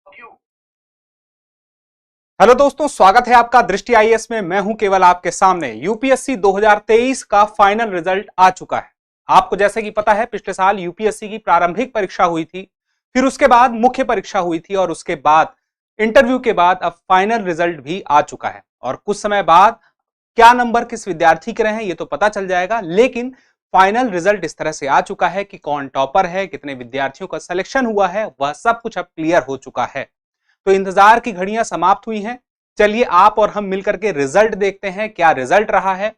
Hello दोस्तों, स्वागत है आपका दृष्टि आईएएस में। मैं हूं केवल आपके सामने। यूपीएससी 2023 का फाइनल रिजल्ट आ चुका है। आपको जैसे कि पता है, पिछले साल यूपीएससी की प्रारंभिक परीक्षा हुई थी, फिर उसके बाद मुख्य परीक्षा हुई थी और उसके बाद इंटरव्यू के बाद अब फाइनल रिजल्ट भी आ चुका है। और कुछ समय बाद क्या नंबर किस विद्यार्थी के रहे हैं ये तो पता चल जाएगा, लेकिन फाइनल रिजल्ट इस तरह से आ चुका है कि कौन टॉपर है, कितने विद्यार्थियों का सिलेक्शन हुआ है, वह सब कुछ अब क्लियर हो चुका है। तो इंतजार की घड़ियां समाप्त हुई हैं। चलिए आप और हम मिलकर के रिजल्ट देखते हैं, क्या रिजल्ट रहा है।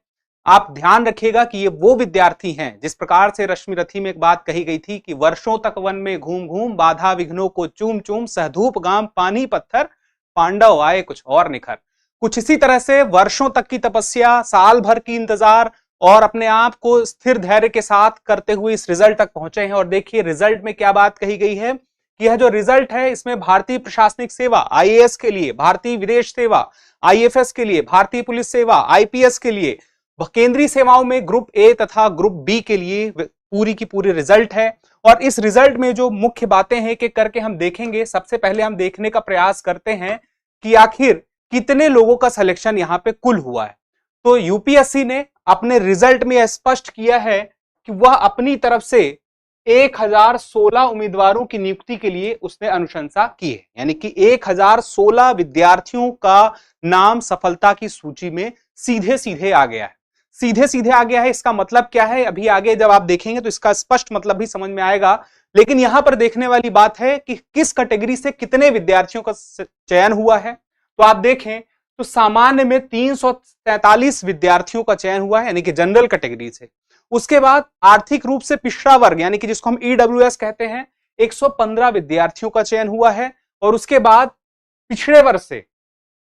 आप ध्यान रखिएगा कि ये वो विद्यार्थी हैं जिस प्रकार से रश्मि रथी में एक बात कही गई थी कि वर्षों तक वन में घूम घूम बाधा विघ्नों को चूम चूम सहधूप गाम पानी पत्थर पांडव आए कुछ और निखर। कुछ इसी तरह से वर्षों तक की तपस्या, साल भर की इंतजार और अपने आप को स्थिर धैर्य के साथ करते हुए इस रिजल्ट तक पहुंचे हैं। और देखिए रिजल्ट में क्या बात कही गई है कि यह जो रिजल्ट है इसमें भारतीय प्रशासनिक सेवा आईएएस के लिए, भारतीय विदेश सेवा आईएफएस के लिए, भारतीय पुलिस सेवा आईपीएस के लिए, केंद्रीय सेवाओं में ग्रुप ए तथा ग्रुप बी के लिए पूरी की पूरी रिजल्ट है। और इस रिजल्ट में जो मुख्य बातें हैं कि करके हम देखेंगे। सबसे पहले हम देखने का प्रयास करते हैं कि आखिर कितने लोगों का सिलेक्शन यहां पे कुल हुआ है। तो यूपीएससी ने अपने रिजल्ट में स्पष्ट किया है कि वह अपनी तरफ से 1016 उम्मीदवारों की नियुक्ति के लिए उसने अनुशंसा की है, यानी कि 1016 विद्यार्थियों का नाम सफलता की सूची में सीधे सीधे आ गया है। सीधे सीधे आ गया है, इसका मतलब क्या है अभी आगे जब आप देखेंगे तो इसका स्पष्ट मतलब भी समझ में आएगा। लेकिन यहां पर देखने वाली बात है कि किस कैटेगरी से कितने विद्यार्थियों का चयन हुआ है। तो आप देखें तो सामान्य में 343 विद्यार्थियों का चयन हुआ है, यानी कि जनरल कैटेगरी से। उसके बाद आर्थिक रूप से पिछड़ा वर्ग यानी कि जिसको हम ईडब्ल्यूएस कहते हैं, 115 विद्यार्थियों का चयन हुआ है। और उसके बाद पिछड़े वर्ग से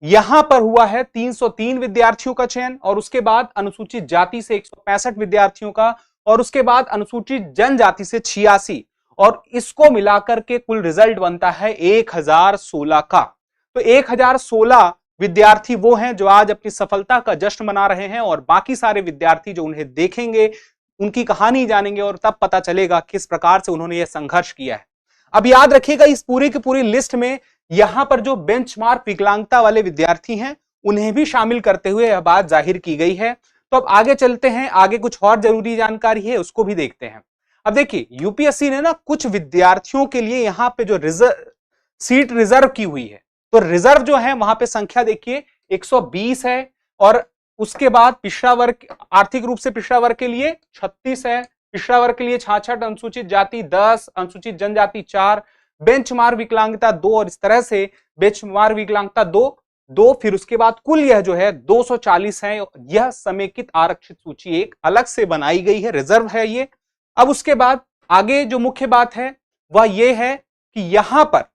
यहां पर हुआ है 303 विद्यार्थियों का चयन। और उसके बाद अनुसूचित जाति से 165 विद्यार्थियों का, और उसके बाद अनुसूचित जनजाति से 86। और इसको मिलाकर के कुल रिजल्ट बनता है 1016 का। तो 1016 विद्यार्थी वो हैं जो आज अपनी सफलता का जश्न मना रहे हैं, और बाकी सारे विद्यार्थी जो उन्हें देखेंगे, उनकी कहानी जानेंगे और तब पता चलेगा किस प्रकार से उन्होंने यह संघर्ष किया है। अब याद रखिएगा इस पूरी की पूरी लिस्ट में यहां पर जो बेंचमार्क विकलांगता वाले विद्यार्थी हैं उन्हें भी शामिल करते हुए यह बात जाहिर की गई है। तो अब आगे चलते हैं, आगे कुछ और जरूरी जानकारी है उसको भी देखते हैं। अब देखिए यूपीएससी ने ना कुछ विद्यार्थियों के लिए यहां पे जो सीट रिजर्व की हुई है, तो रिजर्व जो है वहां पे संख्या देखिए 120 है। और उसके बाद पिछड़ा वर्ग, आर्थिक रूप से पिछड़ा वर्ग के लिए 36 है, पिछड़ा वर्ग के लिए 66, अनुसूचित जाति 10, अनुसूचित जनजाति 4, बेंचमार्क विकलांगता 2, और इस तरह से बेंचमार्क विकलांगता 2, फिर उसके बाद कुल यह जो है 240 है। यह समेकित आरक्षित सूची एक अलग से बनाई गई है, रिजर्व है ये। अब उसके बाद आगे जो मुख्य बात है वह यह है कि यहां पर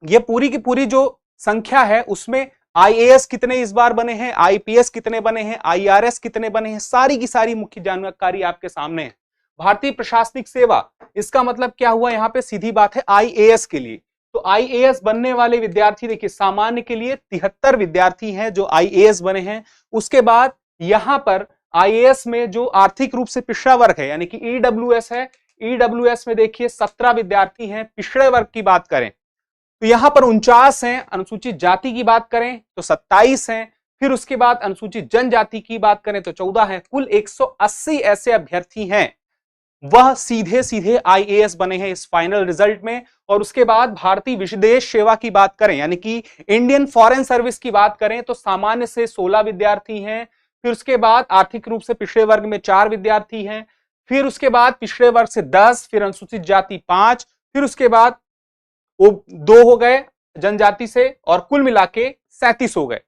यह पूरी की पूरी जो संख्या है उसमें आईएएस कितने इस बार बने हैं, आईपीएस कितने बने हैं, आईआरएस कितने बने हैं, सारी की सारी मुख्य जानकारी आपके सामने है। भारतीय प्रशासनिक सेवा, इसका मतलब क्या हुआ, यहां पे सीधी बात है आईएएस के लिए। तो आईएएस बनने वाले विद्यार्थी देखिए सामान्य के लिए 73 विद्यार्थी हैं जो आईएएस बने हैं। उसके बाद यहां पर आईएएस में जो आर्थिक रूप से पिछड़ा वर्ग है यानी कि ईडब्ल्यूएस है, ईडब्ल्यूएस में देखिए 17 विद्यार्थी हैं। पिछड़े वर्ग की बात करें तो यहां पर 49 हैं। अनुसूचित जाति की बात करें तो 27 हैं। फिर उसके बाद अनुसूचित जनजाति की बात करें तो 14 हैं। कुल 180 ऐसे अभ्यर्थी हैं वह सीधे सीधे आईएएस बने हैं इस फाइनल रिजल्ट में। और उसके बाद भारतीय विदेश सेवा की बात करें यानी कि इंडियन फॉरेन सर्विस की बात करें तो सामान्य से 16 विद्यार्थी हैं। फिर उसके बाद आर्थिक रूप से पिछड़े वर्ग में 4 विद्यार्थी हैं। फिर उसके बाद पिछड़े वर्ग से 10, फिर अनुसूचित जाति 5, फिर उसके बाद वो 2 हो गए जनजाति से, और कुल मिला के 37 हो गए।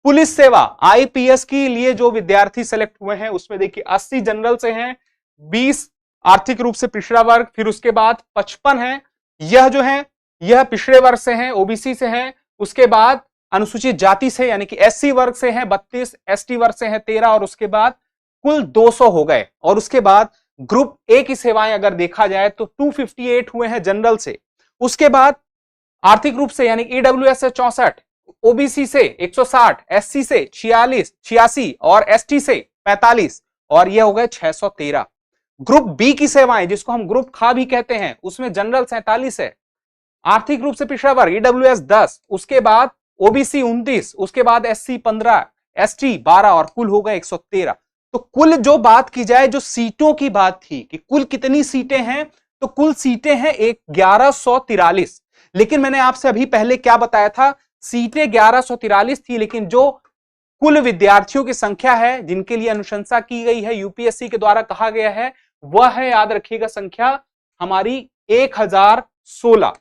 पुलिस सेवा आईपीएस के लिए जो विद्यार्थी सेलेक्ट हुए हैं उसमें देखिए 80 जनरल से हैं, 20 आर्थिक रूप से पिछड़ा वर्ग, फिर उसके बाद 55 है, यह जो है यह पिछड़े वर्ग से हैं, ओबीसी से हैं। उसके बाद अनुसूचित जाति से यानी कि एससी वर्ग से हैं 32, एसटी वर्ग से हैं 13, और उसके बाद कुल 200 हो गए। और उसके बाद ग्रुप ए की सेवाएं अगर देखा जाए तो 258 हुए हैं जनरल से। उसके बाद आर्थिक रूप से यानी ईडब्ल्यूएस से 64, ओबीसी से 160, एससी से 46, 86 और एसटी से 45, और यह हो गए 613। ग्रुप बी की सेवाएं जिसको हम ग्रुप खा भी कहते हैं उसमें जनरल 47 है, आर्थिक रूप से पिछड़ा वर्ग ईडब्ल्यूएस 10, उसके बाद ओबीसी 29, उसके बाद एससी 15, एसटी 12 और कुल होगा 113। तो कुल जो बात की जाए, जो सीटों की बात थी कि कुल कितनी सीटें हैं, तो कुल सीटें हैं 1143। लेकिन मैंने आपसे अभी पहले क्या बताया था, सीटें 1143 थी, लेकिन जो कुल विद्यार्थियों की संख्या है जिनके लिए अनुशंसा की गई है, यूपीएससी के द्वारा कहा गया है, वह है, याद रखिएगा, संख्या हमारी 1016।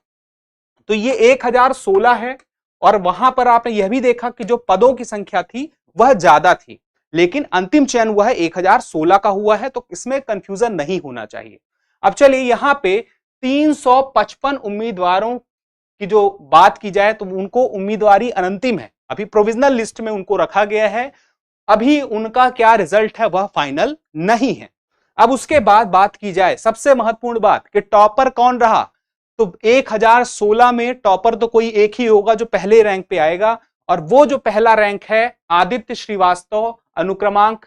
तो ये 1016 है। और वहां पर आपने यह भी देखा कि जो पदों की संख्या थी वह ज्यादा थी, लेकिन अंतिम चयन हुआ है 1016 का हुआ है, तो इसमें कंफ्यूजन नहीं होना चाहिए। अब चलिए यहां पे 355 उम्मीदवारों की जो बात की जाए तो उनको उम्मीदवारी अनंतिम है, अभी प्रोविजनल लिस्ट में उनको रखा गया है, अभी उनका क्या रिजल्ट है वह फाइनल नहीं है। अब उसके बाद बात की जाए सबसे महत्वपूर्ण बात कि टॉपर कौन रहा, तो 1016 में टॉपर तो कोई एक ही होगा जो पहले रैंक पे आएगा, और वो जो पहला रैंक है आदित्य श्रीवास्तव, अनुक्रमांक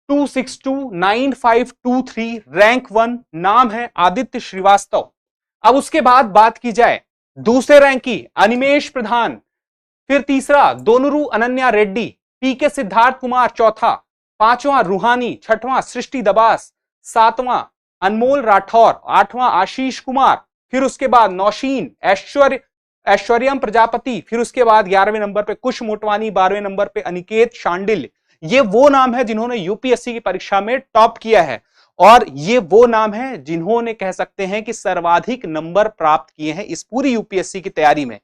2629523, रैंक 1, नाम है आदित्य श्रीवास्तव। अब उसके बाद बात की जाए दूसरे रैंक की, अनिमेश प्रधान, फिर तीसरा दोनुरु अनन्या रेड्डी, पीके सिद्धार्थ कुमार चौथा, पांचवां रूहानी, छठवां सृष्टि दबास, सातवां अनमोल राठौर, आठवां आशीष कुमार, फिर उसके बाद नौशीन, ऐश्वर्यम प्रजापति, फिर उसके बाद 11वें नंबर पे कुश मोटवानी, 12वें नंबर पे अनिकेत शांडिल। ये वो नाम है जिन्होंने यूपीएससी की परीक्षा में टॉप किया है, और ये वो नाम है जिन्होंने कह सकते हैं कि सर्वाधिक नंबर प्राप्त किए हैं इस पूरी यूपीएससी की तैयारी में।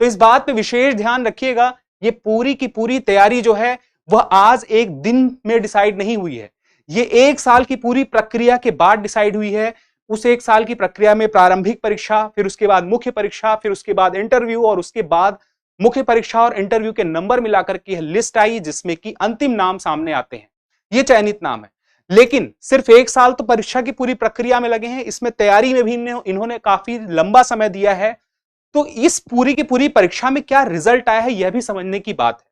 तो इस बात पे विशेष ध्यान रखिएगा, ये पूरी की पूरी तैयारी जो है वह आज एक दिन में डिसाइड नहीं हुई है, ये एक साल की पूरी प्रक्रिया के बाद डिसाइड हुई है। उस एक साल की प्रक्रिया में प्रारंभिक परीक्षा, फिर उसके बाद मुख्य परीक्षा, फिर उसके बाद इंटरव्यू, और उसके बाद मुख्य परीक्षा और इंटरव्यू के नंबर मिलाकर के लिस्ट आई जिसमें कि अंतिम नाम सामने आते हैं, ये चयनित नाम है। लेकिन सिर्फ एक साल तो परीक्षा की पूरी प्रक्रिया में लगे हैं, इसमें तैयारी में भी इन्होंने काफी लंबा समय दिया है। तो इस पूरी की पूरी परीक्षा में क्या रिजल्ट आया है यह भी समझने की बात है।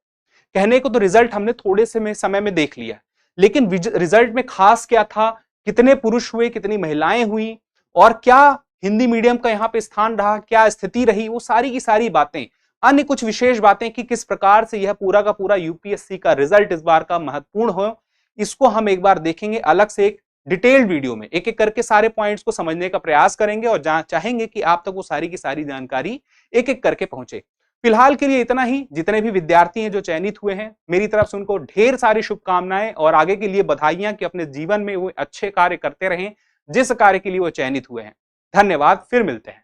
कहने को तो रिजल्ट हमने थोड़े से समय में देख लिया, लेकिन रिजल्ट में खास क्या था, कितने पुरुष हुए, कितनी महिलाएं हुई, और क्या हिंदी मीडियम का यहाँ पे स्थान रहा, क्या स्थिति रही, वो सारी की सारी बातें, अन्य कुछ विशेष बातें कि किस प्रकार से यह पूरा का पूरा यूपीएससी का रिजल्ट इस बार का महत्वपूर्ण हो, इसको हम एक बार देखेंगे अलग से एक डिटेल्ड वीडियो में, एक एक करके सारे पॉइंट्स को समझने का प्रयास करेंगे और चाहेंगे कि आप तक वो सारी की सारी जानकारी एक एक करके पहुंचे। फिलहाल के लिए इतना ही। जितने भी विद्यार्थी हैं जो चयनित हुए हैं, मेरी तरफ से उनको ढेर सारी शुभकामनाएं और आगे के लिए बधाइयां कि अपने जीवन में वो अच्छे कार्य करते रहें जिस कार्य के लिए वो चयनित हुए हैं। धन्यवाद, फिर मिलते हैं।